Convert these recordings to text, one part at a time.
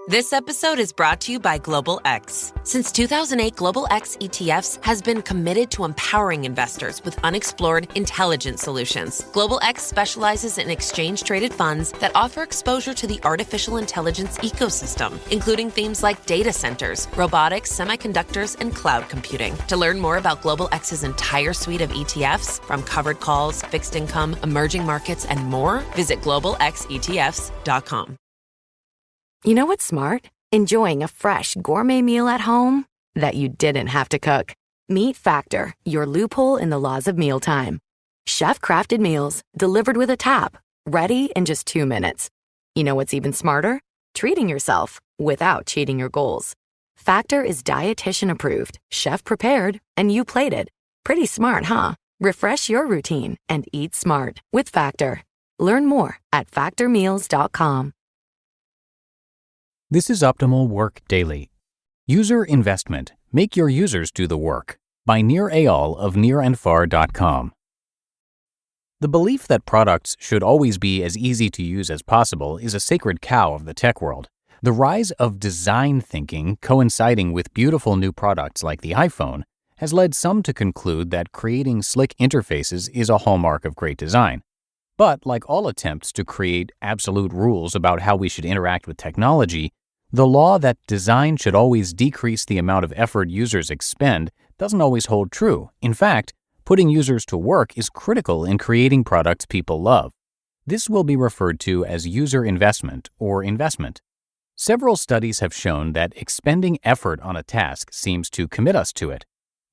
This episode is brought to you by Global X. Since 2008, Global X ETFs has been committed to empowering investors with unexplored, intelligent solutions. Global X specializes in exchange-traded funds that offer exposure to the artificial intelligence ecosystem, including themes like data centers, robotics, semiconductors, and cloud computing. To learn more about Global X's entire suite of ETFs, from covered calls, fixed income, emerging markets, and more, visit globalxetfs.com. You know what's smart? Enjoying a fresh gourmet meal at home that you didn't have to cook. Meet Factor, your loophole in the laws of mealtime. Chef-crafted meals delivered with a tap, ready in just 2 minutes. You know what's even smarter? Treating yourself without cheating your goals. Factor is dietitian approved, chef prepared, and you plated. Pretty smart, huh? Refresh your routine and eat smart with Factor. Learn more at factormeals.com. This is Optimal Work Daily. User Investment. Make your users do the work. By Eyal of NirAndFar.com. The belief that products should always be as easy to use as possible is a sacred cow of the tech world. The rise of design thinking, coinciding with beautiful new products like the iPhone, has led some to conclude that creating slick interfaces is a hallmark of great design. But like all attempts to create absolute rules about how we should interact with technology, the law that design should always decrease the amount of effort users expend doesn't always hold true. In fact, putting users to work is critical in creating products people love. This will be referred to as user investment or investment. Several studies have shown that expending effort on a task seems to commit us to it.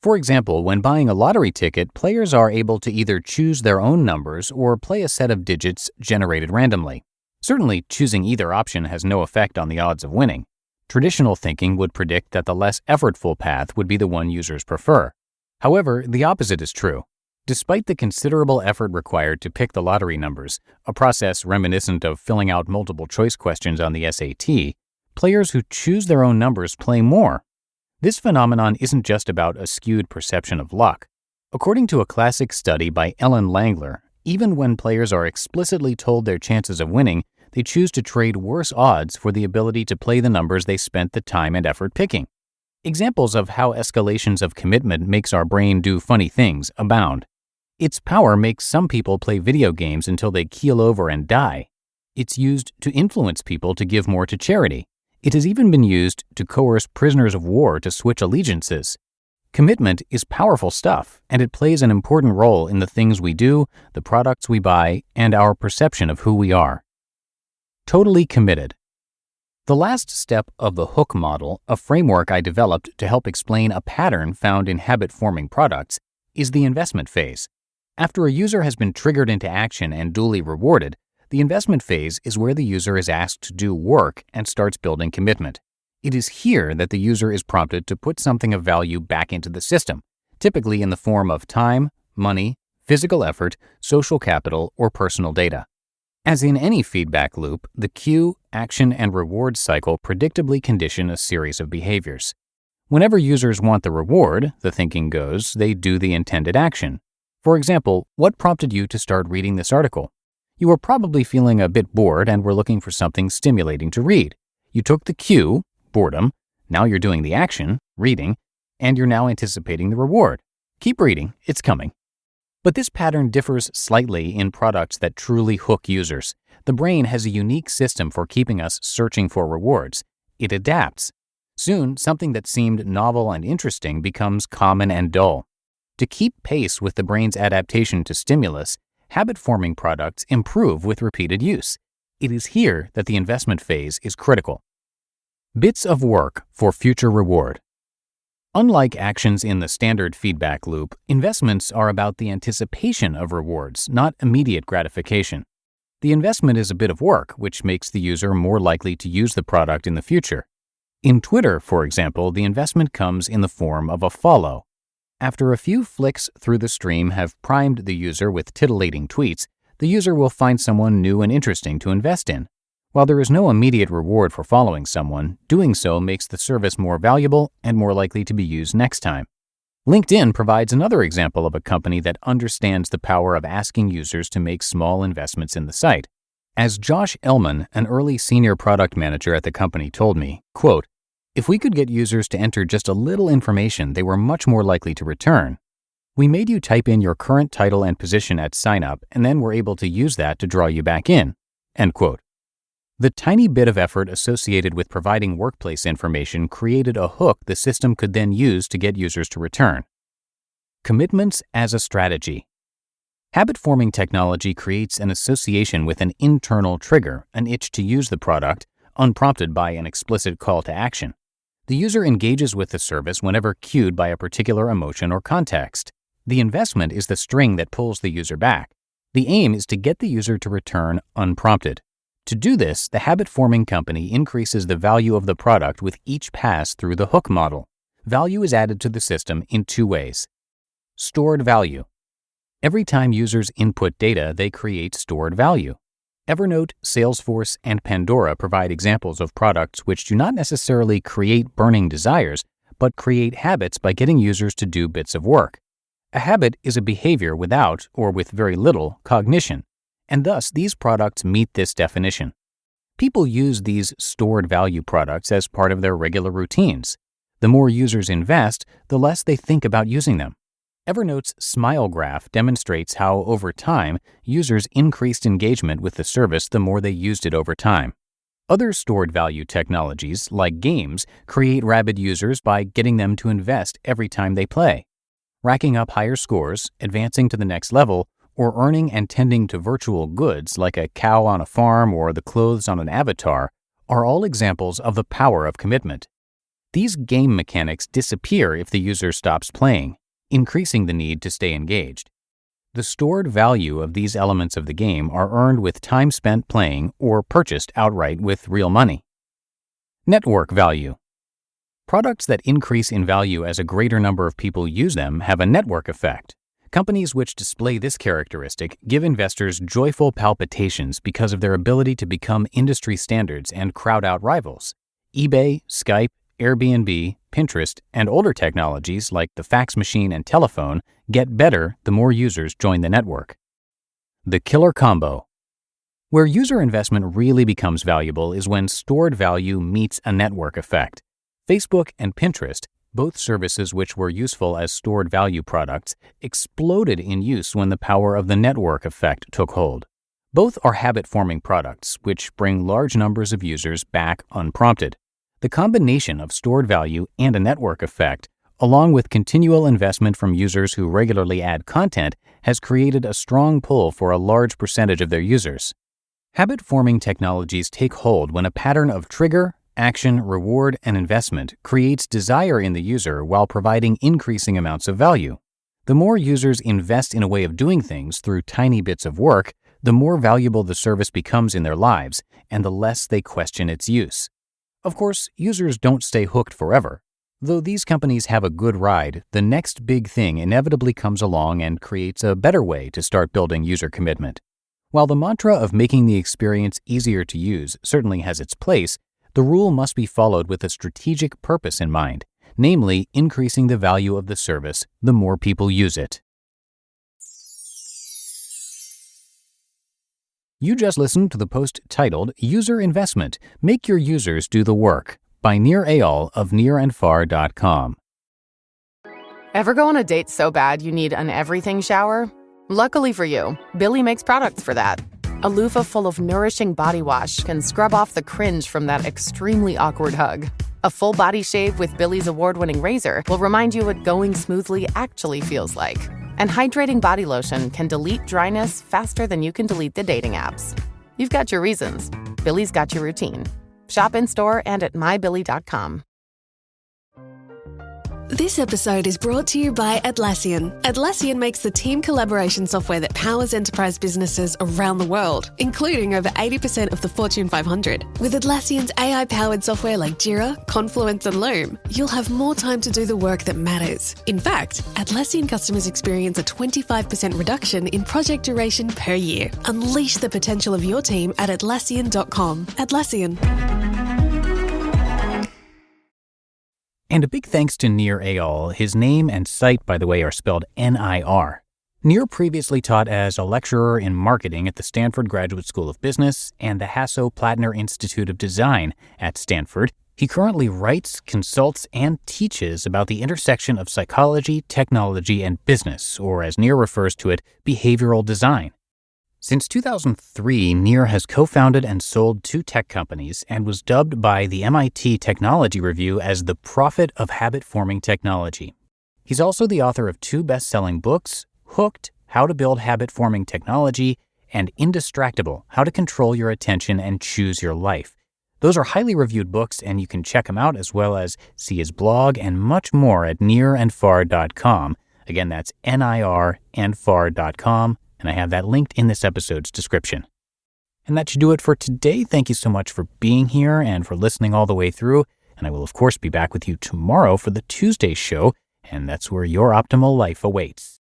For example, when buying a lottery ticket, players are able to either choose their own numbers or play a set of digits generated randomly. Certainly, choosing either option has no effect on the odds of winning. Traditional thinking would predict that the less effortful path would be the one users prefer. However, the opposite is true. Despite the considerable effort required to pick the lottery numbers, a process reminiscent of filling out multiple choice questions on the SAT, players who choose their own numbers play more. This phenomenon isn't just about a skewed perception of luck. According to a classic study by Ellen Langler, even when players are explicitly told their chances of winning, they choose to trade worse odds for the ability to play the numbers they spent the time and effort picking. Examples of how escalations of commitment makes our brain do funny things abound. Its power makes some people play video games until they keel over and die. It's used to influence people to give more to charity. It has even been used to coerce prisoners of war to switch allegiances. Commitment is powerful stuff, and it plays an important role in the things we do, the products we buy, and our perception of who we are. Totally committed. The last step of the hook model, a framework I developed to help explain a pattern found in habit-forming products, is the investment phase. After a user has been triggered into action and duly rewarded, the investment phase is where the user is asked to do work and starts building commitment. It is here that the user is prompted to put something of value back into the system, typically in the form of time, money, physical effort, social capital, or personal data. As in any feedback loop, the cue, action, and reward cycle predictably condition a series of behaviors. Whenever users want the reward, the thinking goes, they do the intended action. For example, what prompted you to start reading this article? You were probably feeling a bit bored and were looking for something stimulating to read. You took the cue, boredom, now you're doing the action, reading, and you're now anticipating the reward. Keep reading, it's coming. But this pattern differs slightly in products that truly hook users. The brain has a unique system for keeping us searching for rewards. It adapts. Soon, something that seemed novel and interesting becomes common and dull. To keep pace with the brain's adaptation to stimulus, habit-forming products improve with repeated use. It is here that the investment phase is critical. Bits of work for future reward. Unlike actions in the standard feedback loop, investments are about the anticipation of rewards, not immediate gratification. The investment is a bit of work, which makes the user more likely to use the product in the future. In Twitter, for example, the investment comes in the form of a follow. After a few flicks through the stream have primed the user with titillating tweets, the user will find someone new and interesting to invest in. While there is no immediate reward for following someone, doing so makes the service more valuable and more likely to be used next time. LinkedIn provides another example of a company that understands the power of asking users to make small investments in the site. As Josh Ellman, an early senior product manager at the company, told me, quote, "If we could get users to enter just a little information they were much more likely to return. We made you type in your current title and position at sign-up, and then we're able to use that to draw you back in." End quote. The tiny bit of effort associated with providing workplace information created a hook the system could then use to get users to return. Commitments as a strategy. Habit-forming technology creates an association with an internal trigger, an itch to use the product, unprompted by an explicit call to action. The user engages with the service whenever cued by a particular emotion or context. The investment is the string that pulls the user back. The aim is to get the user to return unprompted. To do this, the habit-forming company increases the value of the product with each pass through the hook model. Value is added to the system in two ways. Stored value. Every time users input data, they create stored value. Evernote, Salesforce, and Pandora provide examples of products which do not necessarily create burning desires, but create habits by getting users to do bits of work. A habit is a behavior without, or with very little, cognition, and thus these products meet this definition. People use these stored value products as part of their regular routines. The more users invest, the less they think about using them. Evernote's Smile Graph demonstrates how, over time, users increased engagement with the service the more they used it over time. Other stored value technologies, like games, create rabid users by getting them to invest every time they play. Racking up higher scores, advancing to the next level, or earning and tending to virtual goods like a cow on a farm or the clothes on an avatar are all examples of the power of commitment. These game mechanics disappear if the user stops playing, increasing the need to stay engaged. The stored value of these elements of the game are earned with time spent playing or purchased outright with real money. Network value. Products that increase in value as a greater number of people use them have a network effect. Companies which display this characteristic give investors joyful palpitations because of their ability to become industry standards and crowd out rivals. eBay, Skype, Airbnb, Pinterest, and older technologies like the fax machine and telephone get better the more users join the network. The killer combo. Where user investment really becomes valuable is when stored value meets a network effect. Facebook and Pinterest, both services which were useful as stored value products, exploded in use when the power of the network effect took hold. Both are habit-forming products which bring large numbers of users back unprompted. The combination of stored value and a network effect, along with continual investment from users who regularly add content, has created a strong pull for a large percentage of their users. Habit-forming technologies take hold when a pattern of trigger, action, reward, and investment creates desire in the user while providing increasing amounts of value. The more users invest in a way of doing things through tiny bits of work, the more valuable the service becomes in their lives, and the less they question its use. Of course, users don't stay hooked forever. Though these companies have a good ride, the next big thing inevitably comes along and creates a better way to start building user commitment. While the mantra of making the experience easier to use certainly has its place, the rule must be followed with a strategic purpose in mind, namely increasing the value of the service the more people use it. You just listened to the post titled User Investment, Make Your Users Do the Work by Eyal of NirAndFar.com. Ever go on a date so bad you need an everything shower? Luckily for you, Billy makes products for that. A loofah full of nourishing body wash can scrub off the cringe from that extremely awkward hug. A full body shave with Billy's award-winning razor will remind you what going smoothly actually feels like. And hydrating body lotion can delete dryness faster than you can delete the dating apps. You've got your reasons. Billy's got your routine. Shop in-store and at mybilly.com. This episode is brought to you by Atlassian. Atlassian makes the team collaboration software that powers enterprise businesses around the world, including over 80% of the Fortune 500. With Atlassian's AI-powered software like Jira, Confluence, and Loom, you'll have more time to do the work that matters. In fact, Atlassian customers experience a 25% reduction in project duration per year. Unleash the potential of your team at Atlassian.com. Atlassian. And a big thanks to NirAyal. His name and site, by the way, are spelled N-I-R. Nir previously taught as a lecturer in marketing at the Stanford Graduate School of Business and the Hasso-Plattner Institute of Design at Stanford. He currently writes, consults, and teaches about the intersection of psychology, technology, and business, or as Nir refers to it, behavioral design. Since 2003, Nir has co-founded and sold 2 tech companies and was dubbed by the MIT Technology Review as the prophet of habit-forming technology. He's also the author of 2 best-selling books, Hooked, How to Build Habit-Forming Technology, and Indistractable, How to Control Your Attention and Choose Your Life. Those are highly reviewed books, and you can check them out as well as see his blog and much more at NirAndFar.com. Again, that's NirAndFar.com, and I have that linked in this episode's description. And that should do it for today. Thank you so much for being here and for listening all the way through, and I will, of course, be back with you tomorrow for the Tuesday show, and that's where your optimal life awaits.